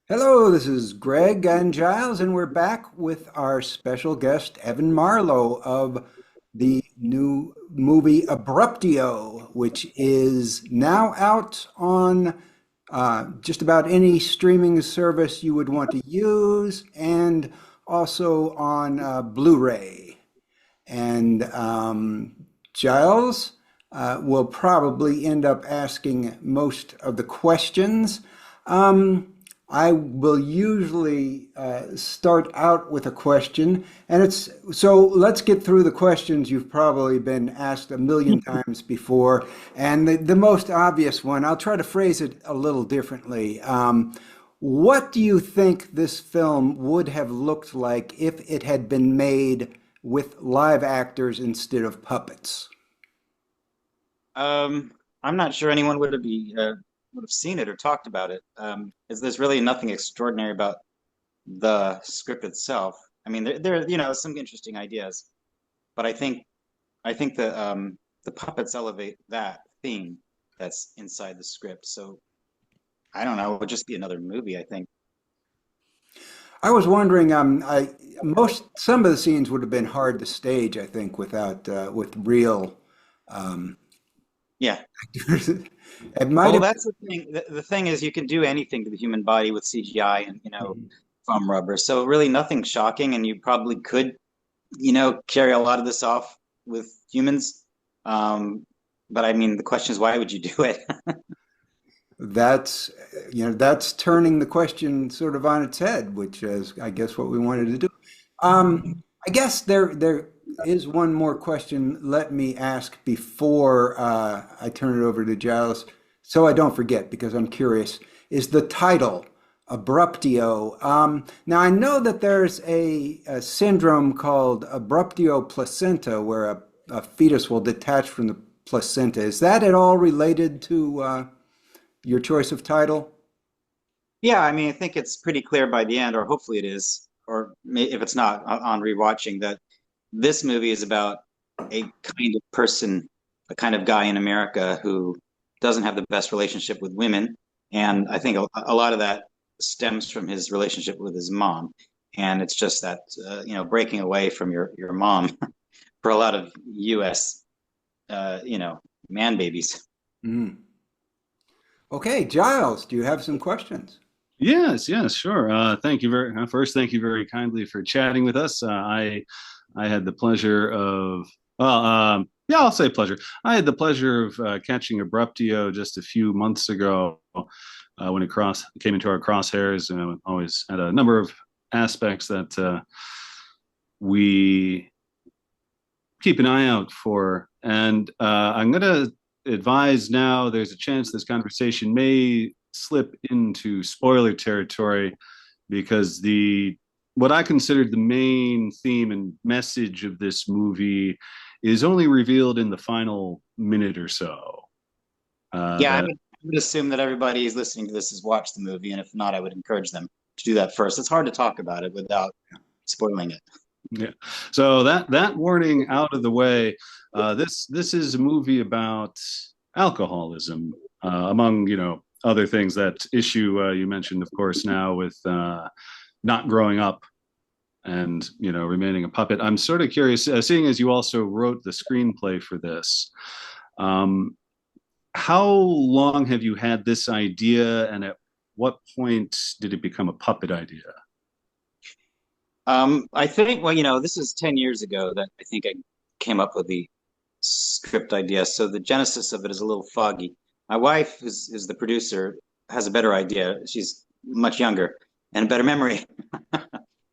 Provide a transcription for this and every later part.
Hello, this is Greg and Giles, and we're back with our special guest, Evan Marlowe, of the new movie Abruptio, which is now out on just about any streaming service you would want to use, and also on Blu-ray. And Giles will probably end up asking most of the questions. I will usually start out with a question, and it's so let's get through the questions you've probably been asked a million times before. And the most obvious one, I'll try to phrase it a little differently. What do you think this film would have looked like if it had been made with live actors instead of puppets? Um, I'm not sure anyone would have seen it or talked about it. Is there's really nothing extraordinary about the script itself. I mean, there some interesting ideas, but I think the puppets elevate that theme that's inside the script. So I don't know, it would just be another movie, I think. I was wondering, most some of the scenes would have been hard to stage, I think, without with real um, Yeah. actors. It might Well, have. that's the thing. The thing is, you can do anything to the human body with CGI and foam rubber. So really, nothing shocking, and you probably could carry a lot of this off with humans. Um, but I mean, the question is, why would you do it? That's, that's turning the question sort of on its head, which is, I guess, what we wanted to do. I guess there is one more question. Let me ask before I turn it over to Giles, so I don't forget, because I'm curious. Is the title Abruptio? Now I know that there's a syndrome called abruptio placenta, where a fetus will detach from the placenta. Is that at all related to your choice of title? Yeah, I mean, I think it's pretty clear by the end, or hopefully it is, or if it's not on rewatching, that this movie is about a kind of person, a kind of guy in America who doesn't have the best relationship with women. And I think a lot of that stems from his relationship with his mom. And it's just that, breaking away from your mom for a lot of US, man babies. Mm. Okay, Giles, do you have some questions? Yes, sure. Thank you first, thank you very kindly for chatting with us. I had the pleasure of, yeah, I'll say pleasure. I had the pleasure of catching Abruptio just a few months ago when it came into our crosshairs, and always had a number of aspects that we keep an eye out for. And I'm going to advise now there's a chance this conversation may slip into spoiler territory because the what I considered the main theme and message of this movie is only revealed in the final minute or so. Yeah, That I would assume that everybody who's listening to this has watched the movie, and if not, I would encourage them to do that first. It's hard to talk about it without spoiling it. Yeah. So that warning out of the way. This is a movie about alcoholism, among other things. That issue you mentioned, of course, now with not growing up and remaining a puppet. I'm sort of curious, seeing as you also wrote the screenplay for this. Um, how long have you had this idea, and at what point did it become a puppet idea? I think, well, this is 10 years ago that I think I came up with the script idea. So the genesis of it is a little foggy. My wife, is the producer, has a better idea. She's much younger and a better memory.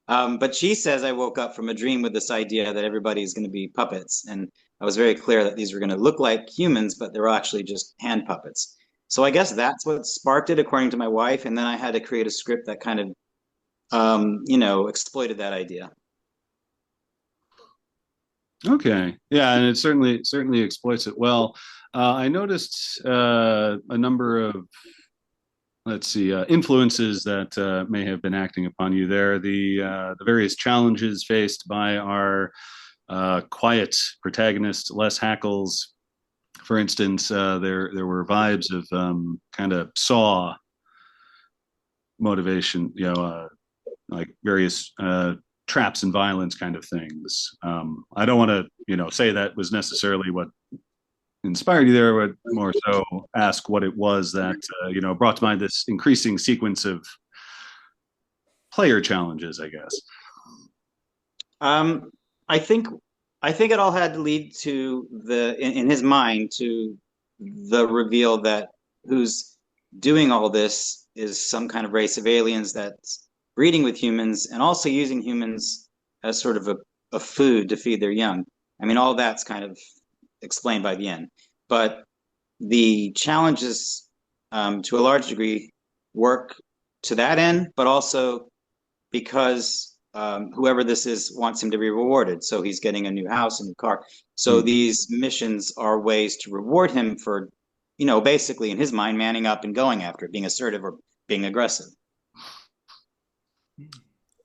But she says I woke up from a dream with this idea that everybody's going to be puppets. And I was very clear that these were going to look like humans, but they were actually just hand puppets. So I guess that's what sparked it, according to my wife. And then I had to create a script that kind of, exploited that idea. Okay, yeah, and it certainly exploits it well. I noticed a number of, let's see, influences that may have been acting upon you there. The various challenges faced by our quiet protagonist, Les Hackles, for instance. There were vibes of kind of Saw motivation, like various traps and violence kind of things. I don't want to, say that was necessarily what inspired you there, but more so ask what it was that, brought to mind this increasing sequence of player challenges, I guess. Um, I think I think it all had to lead to in his mind to the reveal that who's doing all this is some kind of race of aliens that's breeding with humans and also using humans as sort of a food to feed their young. I mean, all that's kind of explained by the end. But the challenges, to a large degree, work to that end, but also because whoever this is wants him to be rewarded. So he's getting a new house, a new car. So Hmm. these missions are ways to reward him for, basically in his mind, manning up and going after it, being assertive or being aggressive.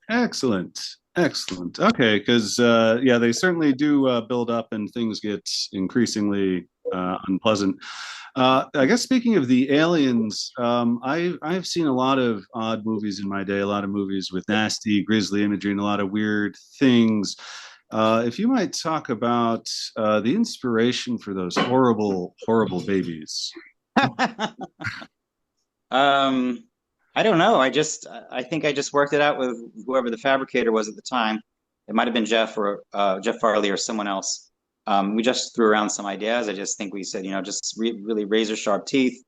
Excellent. Excellent. Okay, because yeah, they certainly do build up and things get increasingly unpleasant. I guess speaking of the aliens, I've seen a lot of odd movies in my day, a lot of movies with nasty, grisly imagery and a lot of weird things. If you might talk about the inspiration for those horrible, horrible babies. Um, I don't know. I think I just worked it out with whoever the fabricator was at the time. It might have been Jeff or Jeff Farley or someone else. We just threw around some ideas. I just think we said, just really razor sharp teeth.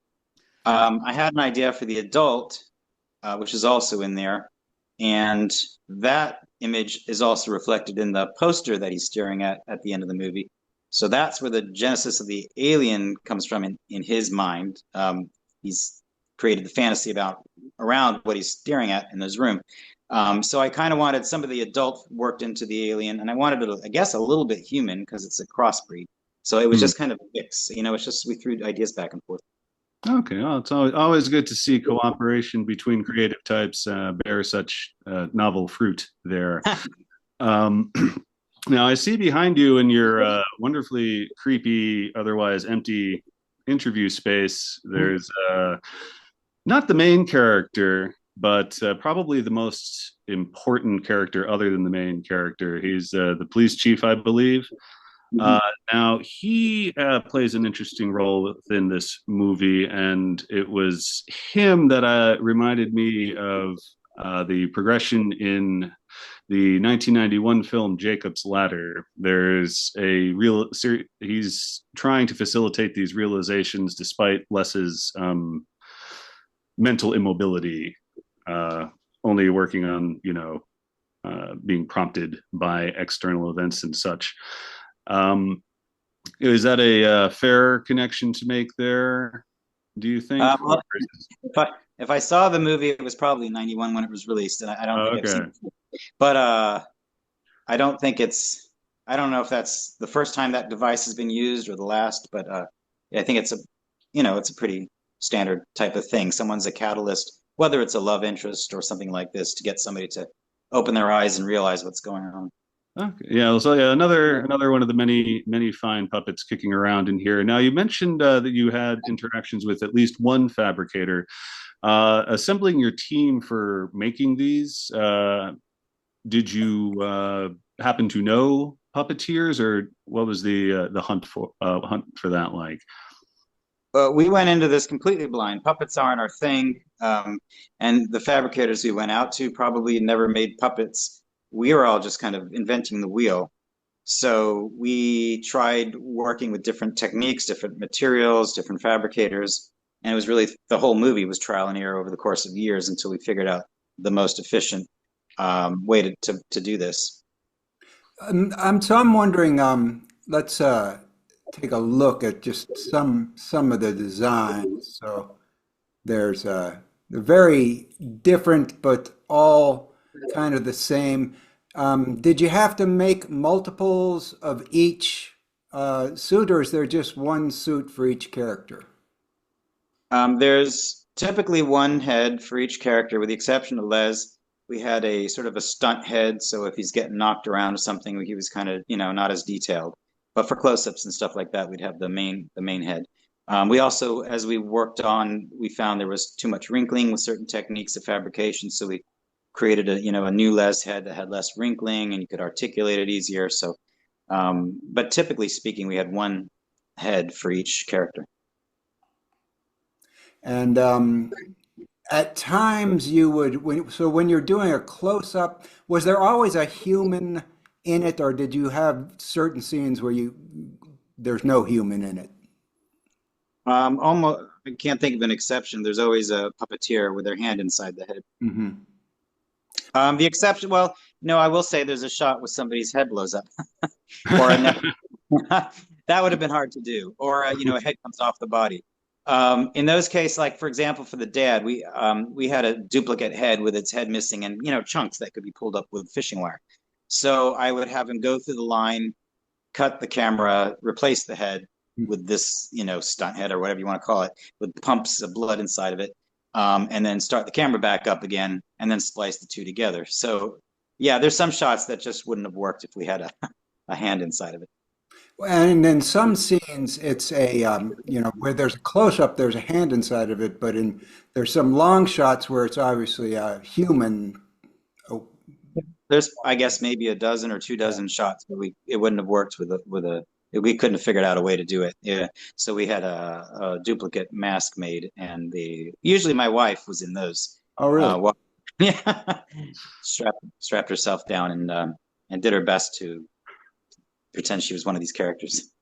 I had an idea for the adult, which is also in there, and that image is also reflected in the poster that he's staring at the end of the movie. So that's where the genesis of the alien comes from in his mind. He's created the fantasy around what he's staring at in this room. So I kind of wanted some of the adult worked into the alien, and I wanted it, I guess, a little bit human because it's a crossbreed. So it was Hmm. just kind of a mix. It's just we threw ideas back and forth. Okay, well, it's always good to see cooperation between creative types bear such novel fruit there. Um, now, I see behind you in your wonderfully creepy, otherwise empty interview space, there's not the main character, but probably the most important character other than the main character. He's the police chief, I believe. Uh, Now, he plays an interesting role within this movie, and it was him that reminded me of the progression in the 1991 film Jacob's Ladder. There's he's trying to facilitate these realizations despite Les's mental immobility, only working on, being prompted by external events and such. Um, is that a fair connection to make there, do you think? Well, if I saw the movie, it was probably 91 when it was released, and I don't think I've seen Okay. it. But I don't think I don't know if that's the first time that device has been used or the last, but I think it's a pretty standard type of thing. Someone's a catalyst, whether it's a love interest or something like this, to get somebody to open their eyes and realize what's going on. Okay. Yeah. So yeah, another one of the many fine puppets kicking around in here. Now you mentioned that you had interactions with at least one fabricator. Assembling your team for making these, did you happen to know puppeteers, or what was the hunt for that like? We went into this completely blind. Puppets aren't our thing. And the fabricators we went out to probably never made puppets. We were all just kind of inventing the wheel. So we tried working with different techniques, different materials, different fabricators. And it was really the whole movie was trial and error over the course of years until we figured out the most efficient way to do this. I'm wondering, let's take a look at just some of the designs. So there's they're very different, but all kind of the same. Did you have to make multiples of each suit, or is there just one suit for each character? There's typically one head for each character, with the exception of Les. We had a sort of a stunt head, so if he's getting knocked around or something, he was kind of, not as detailed. But for close-ups and stuff like that, we'd have the main head. We also, as we worked on, we found there was too much wrinkling with certain techniques of fabrication, so we created a new les head that had less wrinkling and you could articulate it easier. So, but typically speaking, we had one head for each character. And at times you would, so when you're doing a close-up, was there always a human in it, or did you have certain scenes where there's no human in it? Almost, I can't think of an exception. There's always a puppeteer with their hand inside the head. Hmm. The exception, well, no, I will say there's a shot where somebody's head blows up, or a neck. That would have been hard to do, or a head comes off the body. In those cases, like for example, for the dad, we had a duplicate head with its head missing, and chunks that could be pulled up with fishing wire. So I would have him go through the line, cut the camera, replace the head with this, stunt head or whatever you want to call it, with pumps of blood inside of it, and then start the camera back up again, and then splice the two together. So, yeah, there's some shots that just wouldn't have worked if we had a hand inside of it. And in some scenes, it's where there's a close-up, there's a hand inside of it, but there's some long shots where it's obviously a human. Oh, There's, I guess, maybe a dozen or 2 dozen shots, but it wouldn't have worked we couldn't have figured out a way to do it. Yeah, so we had a duplicate mask made, and usually my wife was in those. oh, really? Yeah, strapped herself down and did her best to pretend she was one of these characters.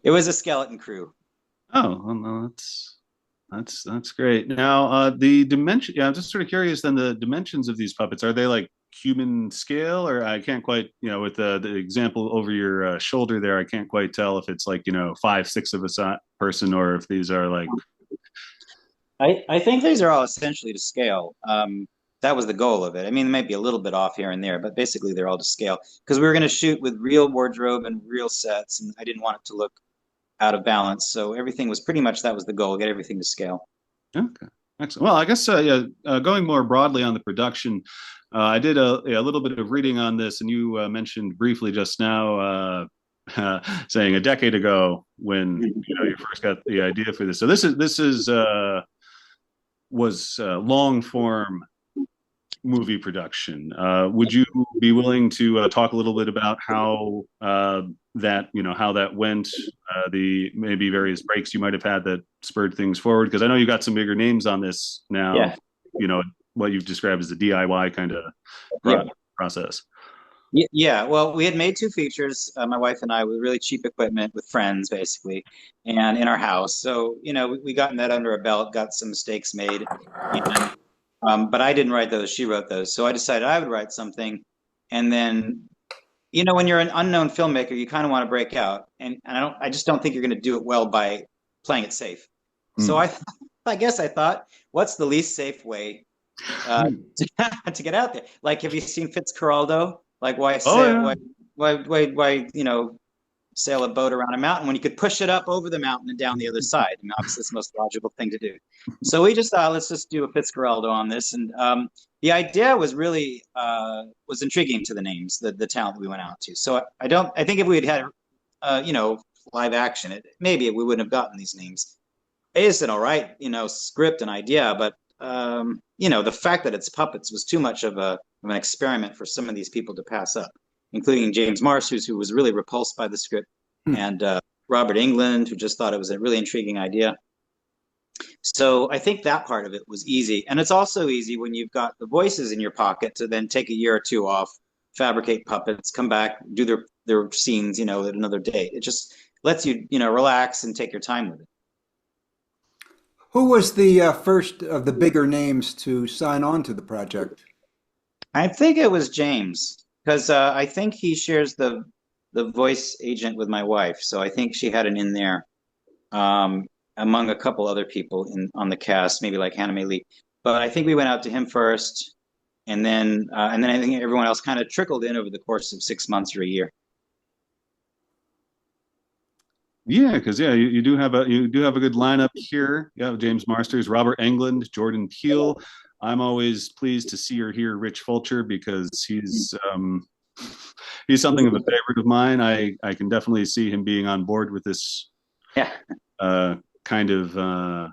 It was a skeleton crew. Oh, well, no, that's great. Now, the dimension. Yeah, I'm just sort of curious. Then the dimensions of these puppets, are they like human scale, or I can't quite, with the example over your shoulder there, I can't quite tell if it's like 5, 6 of a person, or if these are like. I think these are all essentially to scale. That was the goal of it. I mean, it might be a little bit off here and there, but basically they're all to scale because we were going to shoot with real wardrobe and real sets, and I didn't want it to look out of balance. So everything was pretty much, that was the goal, get everything to scale. Okay, excellent. Well, I guess going more broadly on the production, I did a little bit of reading on this, and you mentioned briefly just now. Saying a decade ago when you first got the idea for this. So this was long form movie production. Would you be willing to talk a little bit about how how that went, the maybe various breaks you might have had that spurred things forward? Because I know you got some bigger names on this now. Yeah. What you've described as the DIY kind of process. Yeah, well, we had made 2 features, my wife and I, with really cheap equipment with friends, basically, and in our house. So, we gotten that under our belt, got some mistakes made, but I didn't write those; she wrote those. So I decided I would write something, and then, when you're an unknown filmmaker, you kind of want to break out, and I just don't think you're going to do it well by playing it safe. So I guess I thought, what's the least safe way to get out there? Like, have you seen Fitzcarraldo? Like, why sail a boat around a mountain when you could push it up over the mountain and down the other side? I mean, obviously, it's the most logical thing to do. So we just thought, let's just do a Fitzcarraldo on this. And the idea was really was intriguing to the names, the talent that we went out to. So I think if we had live action, maybe we wouldn't have gotten these names. It's an all right, script and idea, but the fact that it's puppets was too much of an experiment for some of these people to pass up, including James Marsters, who was really repulsed by the script, and Robert Englund, who just thought it was a really intriguing idea. So I think that part of it was easy. And it's also easy when you've got the voices in your pocket to then take a year or 2 off, fabricate puppets, come back, do their scenes, at another date. It just lets you, relax and take your time with it. Who was the first of the bigger names to sign on to the project? I think it was James, because I think he shares the voice agent with my wife. So I think she had an in there, among a couple other people on the cast, maybe like Hannah May Lee. But I think we went out to him first, and then I think everyone else kind of trickled in over the course of 6 months or a year. Yeah, because you do have a good lineup here. Yeah, James Marsters, Robert Englund, Jordan Peele. I'm always pleased to see or hear Rich Fulcher because he's something of a favorite of mine. I can definitely see him being on board with this kind of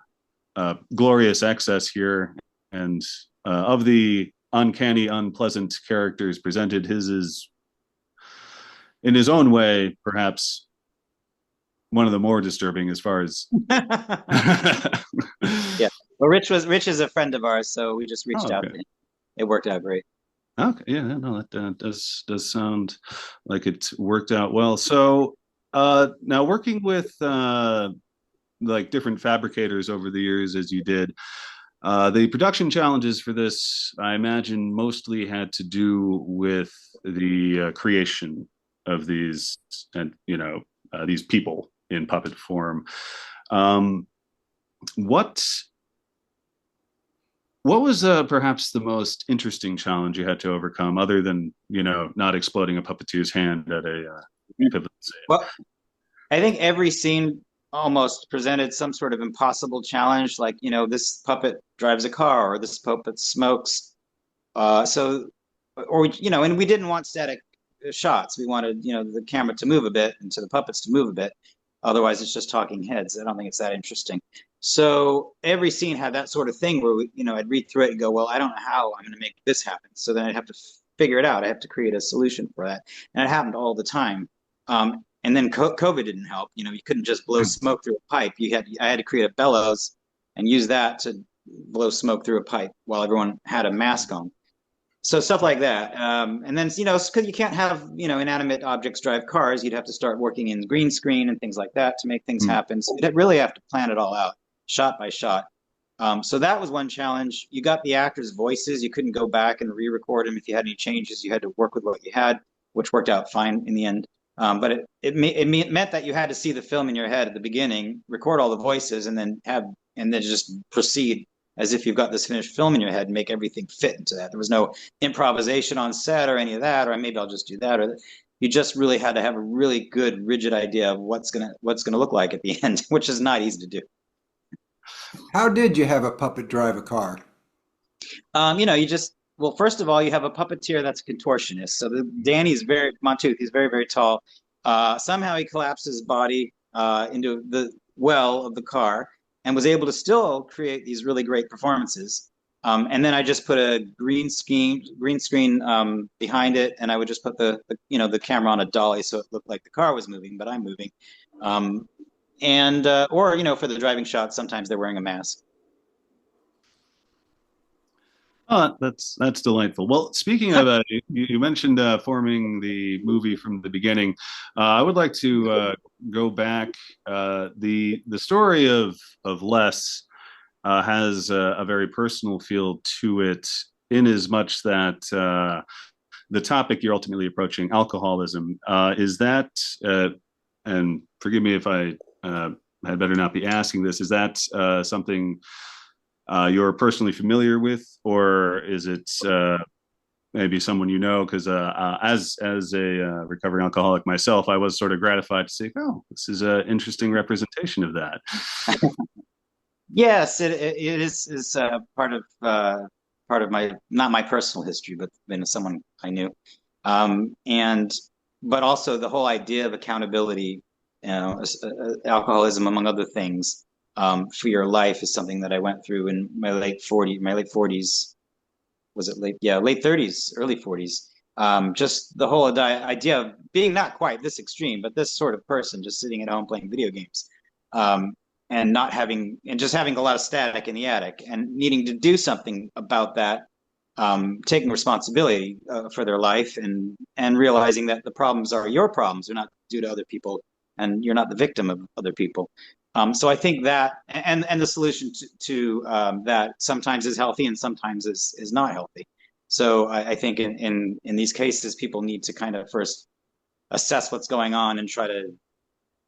glorious excess here, and of the uncanny, unpleasant characters presented, his is, in his own way, perhaps one of the more disturbing as far as. Yeah. Well, Rich is a friend of ours, so we just reached out to him. It worked out great. Okay, yeah, no, that does sound like it worked out well. So now working with like different fabricators over the years, as you did, the production challenges for this, I imagine, mostly had to do with the creation of these, and these people in puppet form. What was perhaps the most interesting challenge you had to overcome, other than not exploding a puppeteer's hand at a pivot save? Well, I think every scene almost presented some sort of impossible challenge, like this puppet drives a car, or this puppet smokes. And we didn't want static shots. We wanted the camera to move a bit and to the puppets to move a bit. Otherwise, it's just talking heads. I don't think it's that interesting. So every scene had that sort of thing where I'd read through it and go, well, I don't know how I'm going to make this happen. So then I'd have to figure it out. I have to create a solution for that, and it happened all the time. And then COVID didn't help. You couldn't just blow smoke through a pipe. I had to create a bellows and use that to blow smoke through a pipe while everyone had a mask on. So stuff like that. And then, because you can't have, inanimate objects drive cars, you'd have to start working in green screen and things like that to make things happen. So you'd really have to plan it all out, shot by shot. So that was one challenge. You got the actors' voices. You couldn't go back and re-record them. If you had any changes, you had to work with what you had, which worked out fine in the end. But it meant that you had to see the film in your head at the beginning, record all the voices, and then just proceed as if you've got this finished film in your head and make everything fit into that. There was no improvisation on set or any of that, or maybe I'll just do that. Or you just really had to have a really good, rigid idea of what's gonna look like at the end, which is not easy to do. How did you have a puppet drive a car? Well, first of all, you have a puppeteer that's a contortionist. So Danny's Montouk, he's very, very tall. Somehow he collapsed his body into the well of the car and was able to still create these really great performances. And then I just put a green screen behind it, and I would just put the camera on a dolly so it looked like the car was moving, but I'm moving. Or for the driving shots, sometimes they're wearing a mask. Oh, that's delightful. Well, speaking of, you mentioned forming the movie from the beginning. I would like to go back. The story of Les has a very personal feel to it, in as much that the topic you're ultimately approaching, alcoholism, is that, and forgive me if I had better not be asking this, is that something you're personally familiar with, or is it maybe someone you know? Because as a recovering alcoholic myself, I was sort of gratified to say, oh, this is an interesting representation of that. Yes, it is part of my, not my personal history, but someone I knew, but also the whole idea of accountability, alcoholism among other things. For your life is something that I went through in my late 40s. Was it late? Yeah, late 30s, early 40s. Just the whole idea of being not quite this extreme, but this sort of person just sitting at home playing video games, and just having a lot of static in the attic, and needing to do something about that, taking responsibility for their life, and realizing that the problems are your problems, they're not due to other people, and you're not the victim of other people. So I think that, and the solution to that sometimes is healthy and sometimes is not healthy. So I think in these cases, people need to kind of first assess what's going on and try to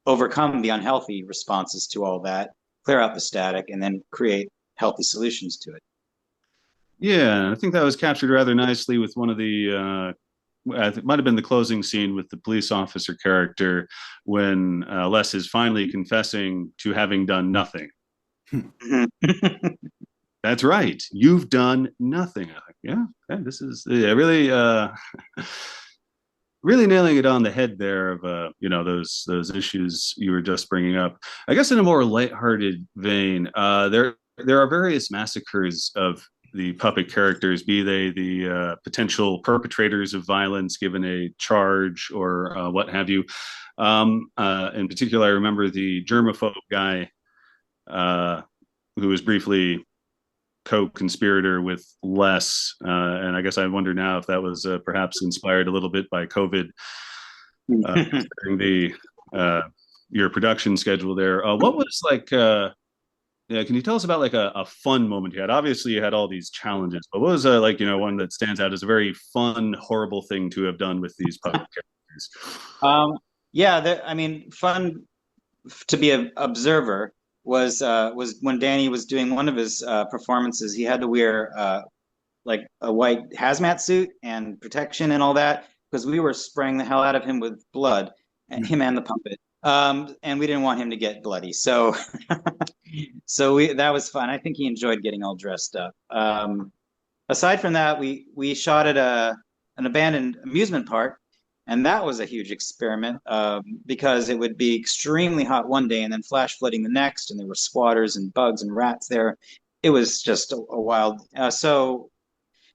overcome the unhealthy responses to all that, clear out the static, and then create healthy solutions to it. Yeah, I think that was captured rather nicely with one of the it might have been the closing scene with the police officer character, when Les is finally confessing to having done nothing. That's right. You've done nothing. Yeah, this is really really nailing it on the head there of those issues you were just bringing up. I guess in a more lighthearted vein, there are various massacres of the puppet characters, be they the potential perpetrators of violence given a charge or what have you. In particular, I remember the germaphobe guy uh, who was briefly co-conspirator with Les, and I guess I wonder now if that was perhaps inspired a little bit by COVID, considering the your production schedule there. What was like? Yeah, can you tell us about like a fun moment you had? Obviously, you had all these challenges, but what was like one that stands out as a very fun, horrible thing to have done with these puppet characters? Yeah, I mean, fun to be an observer was when Danny was doing one of his performances. He had to wear like a white hazmat suit and protection and all that because we were spraying the hell out of him with blood, and him and the puppet. And we didn't want him to get bloody, so that was fun. I think he enjoyed getting all dressed up. Aside from that, we shot at an abandoned amusement park, and that was a huge experiment because it would be extremely hot one day and then flash flooding the next, and there were squatters and bugs and rats there. It was just a wild. So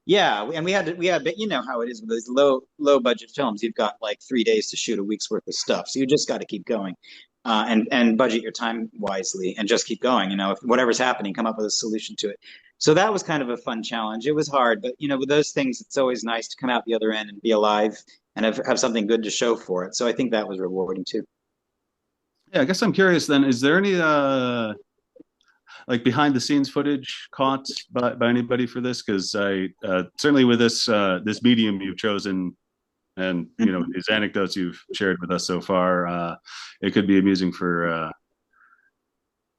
yeah, and but you know how it is with these low budget films. You've got like 3 days to shoot a week's worth of stuff, so you just got to keep going, and budget your time wisely, and just keep going. If whatever's happening, come up with a solution to it. So that was kind of a fun challenge. It was hard, but with those things, it's always nice to come out the other end and be alive and have something good to show for it. So I think that was rewarding too. Yeah, I guess I'm curious then, is there any like behind the scenes footage caught by anybody for this? Because I certainly with this medium you've chosen and these anecdotes you've shared with us so far, it could be amusing for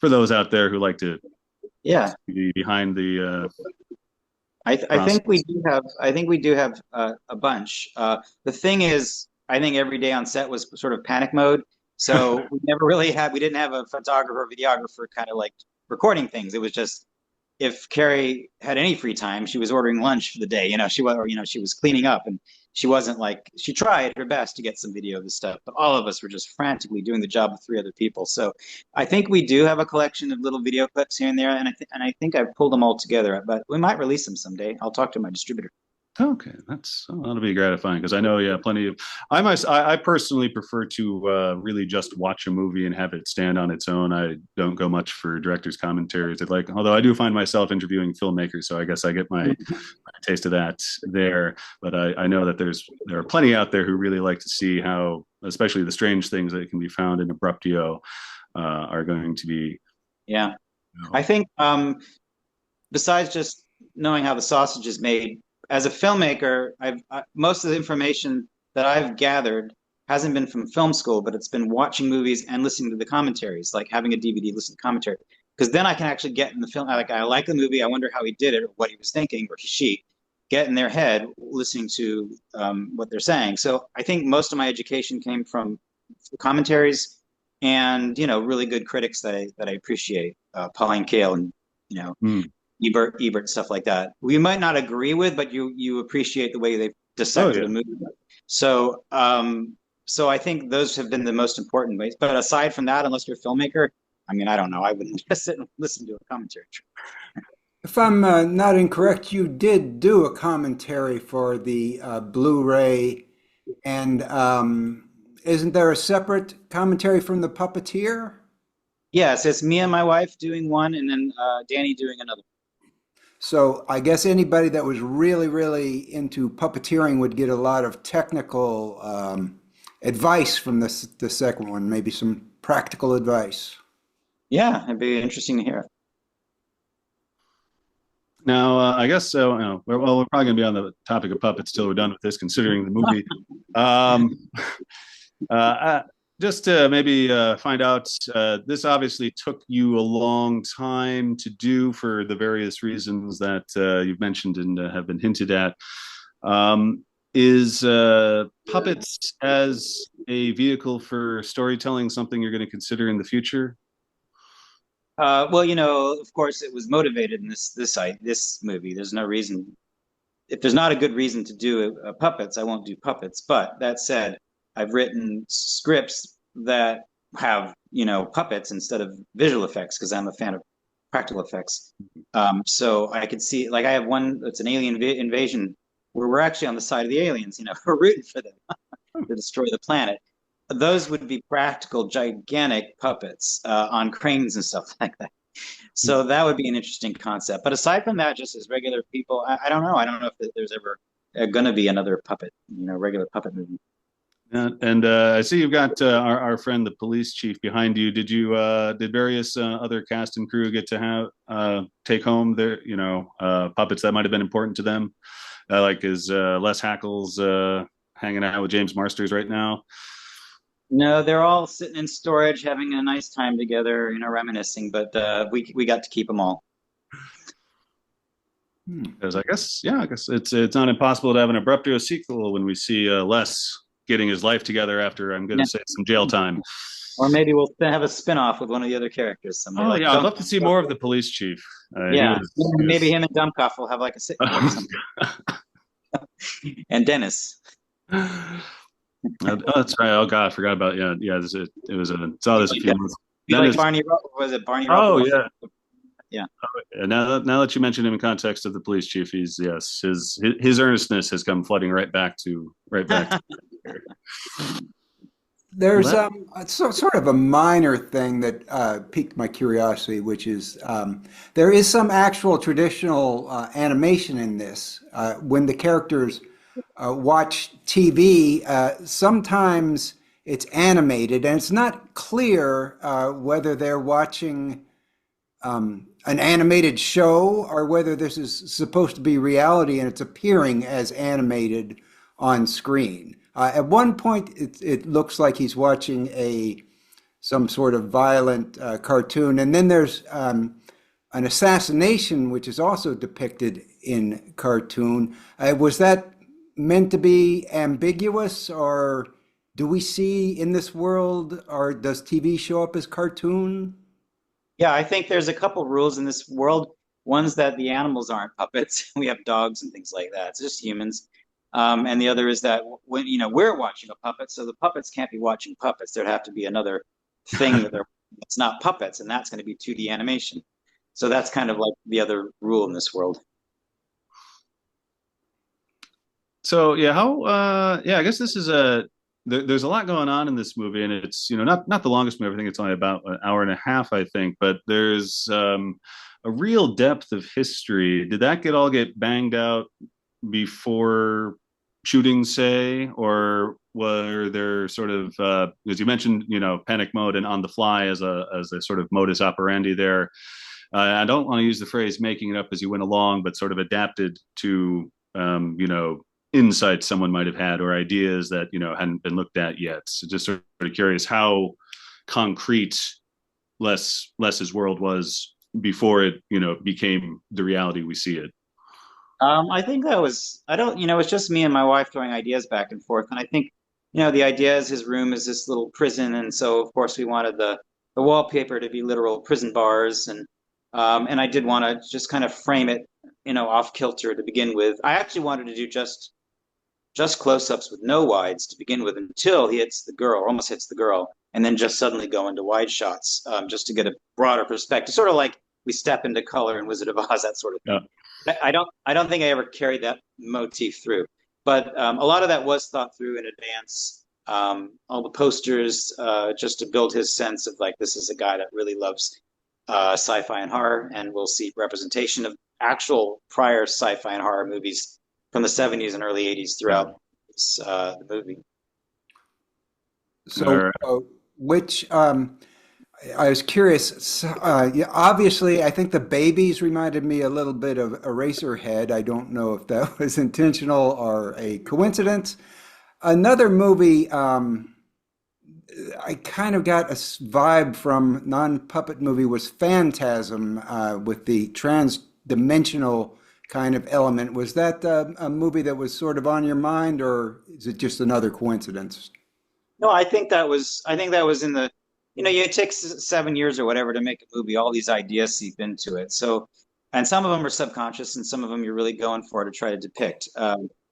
those out there who like to be behind the I think we do have. I think we do have a bunch. The thing is, I think every day on set was sort of panic mode. So we never really had. We didn't have a photographer, videographer, kind of like recording things. It was just if Carrie had any free time, she was ordering lunch for the day. She was, she was cleaning up, and she wasn't like she tried her best to get some video of this stuff. But all of us were just frantically doing the job of 3 other people. So I think we do have a collection of little video clips here and there, and I think I've pulled them all together. But we might release them someday. I'll talk to my distributor. Okay, that'll be gratifying because I know, plenty of. I personally prefer to really just watch a movie and have it stand on its own. I don't go much for directors' commentaries. Although I do find myself interviewing filmmakers, so I guess I get my taste of that there. But I know that there are plenty out there who really like to see how, especially the strange things that can be found in Abruptio, are going to be. Yeah, I think besides just knowing how the sausage is made. As a filmmaker, most of the information that I've gathered hasn't been from film school, but it's been watching movies and listening to the commentaries, like having a DVD, listen to commentary, because then I can actually get in the film. I like the movie. I wonder how he did it, or what he was thinking, or she. Get in their head, listening to what they're saying. So I think most of my education came from commentaries and really good critics that I appreciate, Pauline Kael and Ebert, stuff like that. We might not agree with, but you appreciate the way they've dissected a movie. So I think those have been the most important ways. But aside from that, unless you're a filmmaker, I mean, I don't know. I wouldn't just sit and listen to a commentary. If I'm not incorrect, you did do a commentary for the Blu-ray, and isn't there a separate commentary from the puppeteer? Yes, it's me and my wife doing one, and then Danny doing another. So I guess anybody that was really, really into puppeteering would get a lot of technical advice from the second one, maybe some practical advice. Yeah, it'd be interesting to hear. Now, I guess so. We're probably going to be on the topic of puppets till we're done with this, considering the movie. Just to maybe find out, this obviously took you a long time to do for the various reasons that you've mentioned and have been hinted at. Is puppets as a vehicle for storytelling something you're going to consider in the future? Well, of course, it was motivated in this movie. There's no reason if there's not a good reason to do puppets, I won't do puppets. But that said, I've written scripts that have, puppets instead of visual effects because I'm a fan of practical effects. So I could see, like, I have one that's an alien invasion where we're actually on the side of the aliens, we're rooting for them to destroy the planet. Those would be practical, gigantic puppets on cranes and stuff like that. So that would be an interesting concept. But aside from that, just as regular people, I don't know. I don't know if there's ever going to be another puppet, regular puppet movie. And I see you've got our friend, the police chief, behind you. Did various other cast and crew get to have take home their, puppets that might have been important to them? Like is Les Hackles hanging out with James Marsters right now? No, they're all sitting in storage, having a nice time together, reminiscing. But we got to keep them all. Because I guess it's not impossible to have an Abruptio sequel when we see Les getting his life together after, I'm going to say, some jail time. Or maybe we'll have a spin-off with one of the other characters. Oh, yeah, I'd love to see more of the police chief. Yeah, maybe him and Dummkopf will have like a sitcom or something. And Dennis. Oh, that's right. Oh God, I forgot about it was saw this a few months. Like Barney? Was it Barney? Oh yeah, yeah. And now that you mention him in context of the police chief, his earnestness has come flooding right back to. There's sort of a minor thing that piqued my curiosity, which is there is some actual traditional animation in this. When the characters watch TV, sometimes it's animated, and it's not clear whether they're watching an animated show or whether this is supposed to be reality and it's appearing as animated on screen. At one point, it looks like he's watching some sort of violent cartoon, and then there's an assassination, which is also depicted in cartoon. Was that meant to be ambiguous, or do we see in this world, or does TV show up as cartoon? Yeah, I think there's a couple rules in this world. One's that the animals aren't puppets. We have dogs and things like that. It's just humans. And the other is that when we're watching a puppet, so the puppets can't be watching puppets. There'd have to be another thing that's not puppets, and that's going to be 2D animation. So that's kind of like the other rule in this world. So I guess this is there's a lot going on in this movie, and it's not the longest movie. I think it's only about an hour and a half, I think, but there's a real depth of history. Did that all get banged out before shooting, say, or were there sort of as you mentioned, panic mode and on the fly as a sort of modus operandi there? I don't want to use the phrase making it up as you went along, but sort of adapted to insights someone might have had or ideas that hadn't been looked at yet. So just sort of curious how concrete Les's world was before it became the reality we see it. I think it's just me and my wife throwing ideas back and forth. And I think, the idea is his room is this little prison. And so, of course, we wanted the wallpaper to be literal prison bars. And I did want to just kind of frame it, off kilter to begin with. I actually wanted to do just close-ups with no wides to begin with until he almost hits the girl, and then just suddenly go into wide shots, just to get a broader perspective, sort of like we step into color in Wizard of Oz, that sort of thing. Yeah. I don't think I ever carried that motif through, but a lot of that was thought through in advance. All the posters, just to build his sense of like, this is a guy that really loves sci-fi and horror, and we'll see representation of actual prior sci-fi and horror movies from the 70s and early 80s throughout the movie. So, I was curious. Obviously, I think the babies reminded me a little bit of Eraserhead. I don't know if that was intentional or a coincidence. Another movie, I kind of got a vibe from non-puppet movie was Phantasm with the trans-dimensional kind of element. Was that a movie that was sort of on your mind, or is it just another coincidence? No, I think that was in it takes 7 years or whatever to make a movie. All these ideas seep into it. So And some of them are subconscious, and some of them you're really going for to try to depict.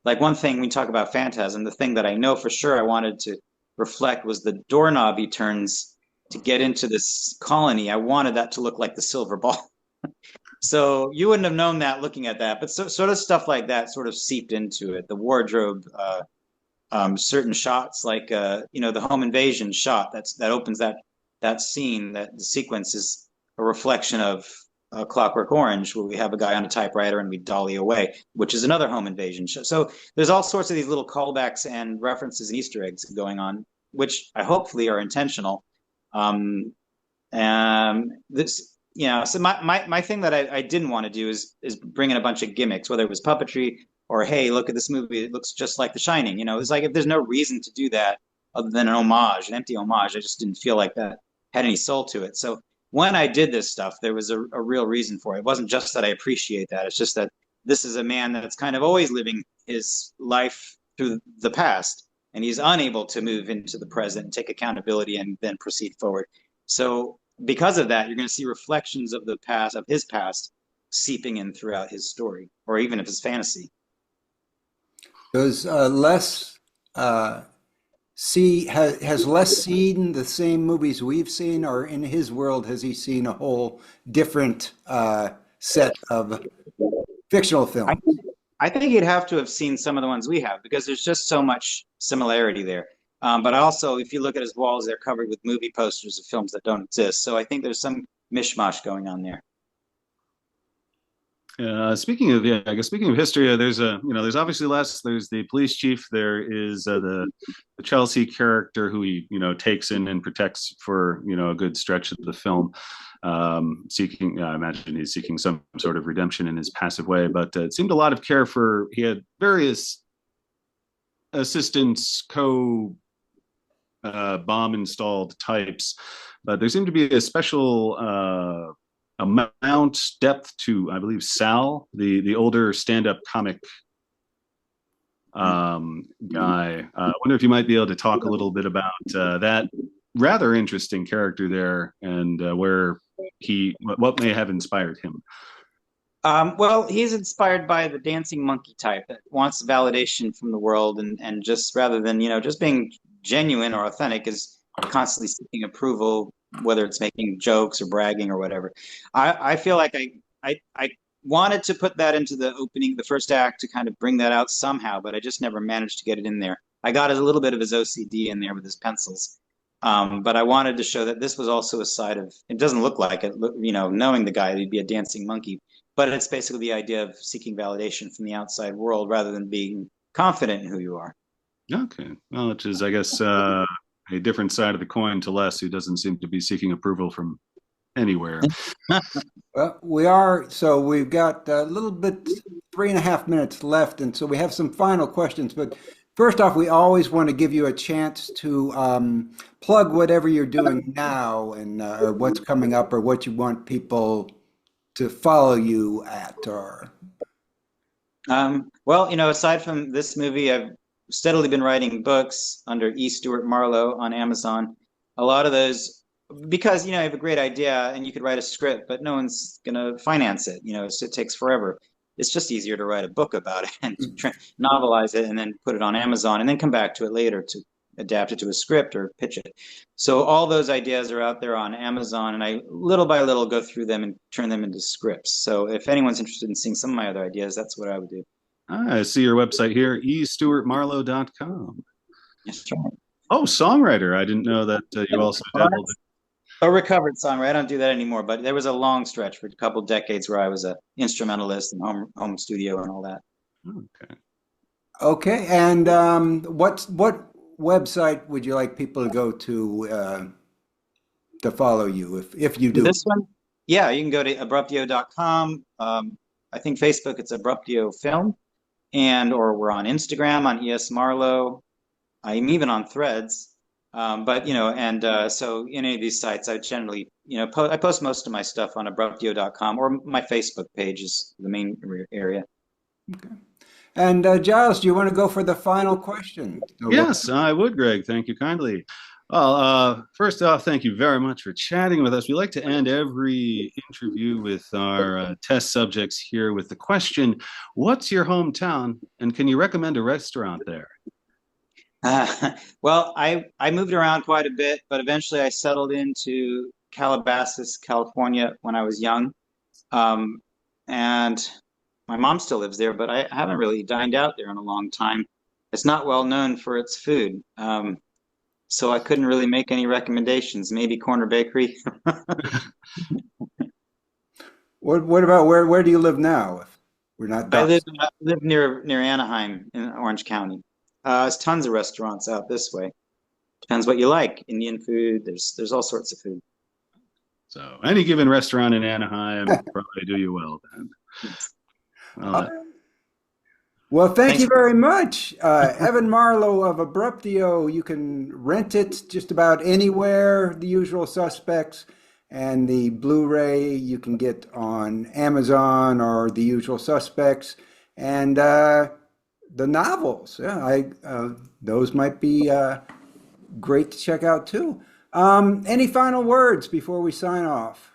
Like one thing we talk about phantasm, the thing that I know for sure I wanted to reflect was the doorknob he turns to get into this colony. I wanted that to look like the silver ball. So you wouldn't have known that looking at that, but sort of stuff like that sort of seeped into it. The wardrobe, certain shots, like the home invasion shot that opens that scene, that the sequence is a reflection of Clockwork Orange, where we have a guy on a typewriter and we dolly away, which is another home invasion show. So there's all sorts of these little callbacks and references and Easter eggs going on, which I hopefully are intentional. This, so my thing that I didn't want to do is bring in a bunch of gimmicks, whether it was puppetry or hey, look at this movie, it looks just like The Shining. It's like if there's no reason to do that other than an homage, an empty homage, I just didn't feel like that had any soul to it. So when I did this stuff, there was a real reason for it. It wasn't just that I appreciate that. It's just that this is a man that's kind of always living his life through the past, and he's unable to move into the present and take accountability and then proceed forward. So because of that, you're going to see reflections of the past, of his past, seeping in throughout his story, or even of his fantasy. Does Les has Les seen the same movies we've seen, or in his world has he seen a whole different set of fictional films? I think you'd have to have seen some of the ones we have because there's just so much similarity there. But also, if you look at his walls, they're covered with movie posters of films that don't exist. So I think there's some mishmash going on there. Speaking of history, there's obviously Les. There's the police chief. There is the Chelsea character who he takes in and protects for a good stretch of the film, seeking. I imagine he's seeking some sort of redemption in his passive way. But it seemed a lot of care for. He had various assistants, bomb installed types, but there seemed to be a special amount depth to, I believe, Sal, the older stand-up comic guy. I wonder if you might be able to talk a little bit about that rather interesting character there and what may have inspired him. Well, he's inspired by the dancing monkey type that wants validation from the world and just rather than, just being genuine or authentic is constantly seeking approval, whether it's making jokes or bragging or whatever. I feel like I wanted to put that into the opening, the first act, to kind of bring that out somehow, but I just never managed to get it in there. I got a little bit of his OCD in there with his pencils. But I wanted to show that this was also a side of, it doesn't look like it, knowing the guy, he'd be a dancing monkey, but it's basically the idea of seeking validation from the outside world rather than being confident in who you are. Okay. Well, which is, I guess, a different side of the coin to Les, who doesn't seem to be seeking approval from anywhere. Well, so we've got a little bit, 3.5 minutes left, and so we have some final questions. But first off, we always want to give you a chance to plug whatever you're doing now, and or what's coming up, or what you want people to follow you at, or. Well, aside from this movie, I've steadily been writing books under E. Stuart Marlowe on Amazon. A lot of those, because you have a great idea and you could write a script, but no one's gonna finance it. It takes forever. It's just easier to write a book about it and novelize it and then put it on Amazon and then come back to it later to adapt it to a script or pitch it. So all those ideas are out there on Amazon, and I little by little go through them and turn them into scripts. So if anyone's interested in seeing some of my other ideas, that's what I would do. I see your website here, estuartmarlowe.com. Yes, right. Oh, songwriter. I didn't know that you also dabbled. A recovered songwriter. I don't do that anymore, but there was a long stretch for a couple decades where I was an instrumentalist and home studio and all that. Okay. Okay, and what website would you like people to go to follow you if you do? This one? Yeah, you can go to abruptio.com. I think Facebook, it's Abruptio Film. Or we're on Instagram on ES Marlowe. I'm even on Threads. So any of these sites, I generally, I post most of my stuff on abruptio.com, or my Facebook page is the main area. Okay. And Giles, do you want to go for the final question? Yes, I would, Greg. Thank you kindly. Well, first off, thank you very much for chatting with us. We like to end every interview with our test subjects here with the question, what's your hometown, and can you recommend a restaurant there? Well, I moved around quite a bit, but eventually I settled into Calabasas, California when I was young. Um, and my mom still lives there, but I haven't really dined out there in a long time. It's not well known for its food. So I couldn't really make any recommendations. Maybe Corner Bakery. What about where do you live now? If we're not I live near Anaheim in Orange County. There's tons of restaurants out this way. Depends what you like. Indian food. There's all sorts of food. So any given restaurant in Anaheim probably do you well then. Uh, Well, well, thank Thanks. you very much. Evan Marlowe of Abruptio. You can rent it just about anywhere, the usual suspects. And the Blu-ray you can get on Amazon or the usual suspects. And the novels, yeah, those might be great to check out too. Any final words before we sign off?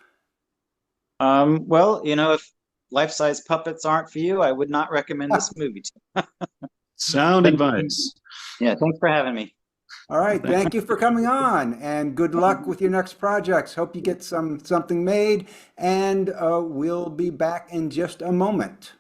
Well, if life-size puppets aren't for you, I would not recommend this movie to you. sound But advice. yeah, thanks for having me. All right, thank you for coming on, and good luck with your next projects. Hope you get something made, and we'll be back in just a moment.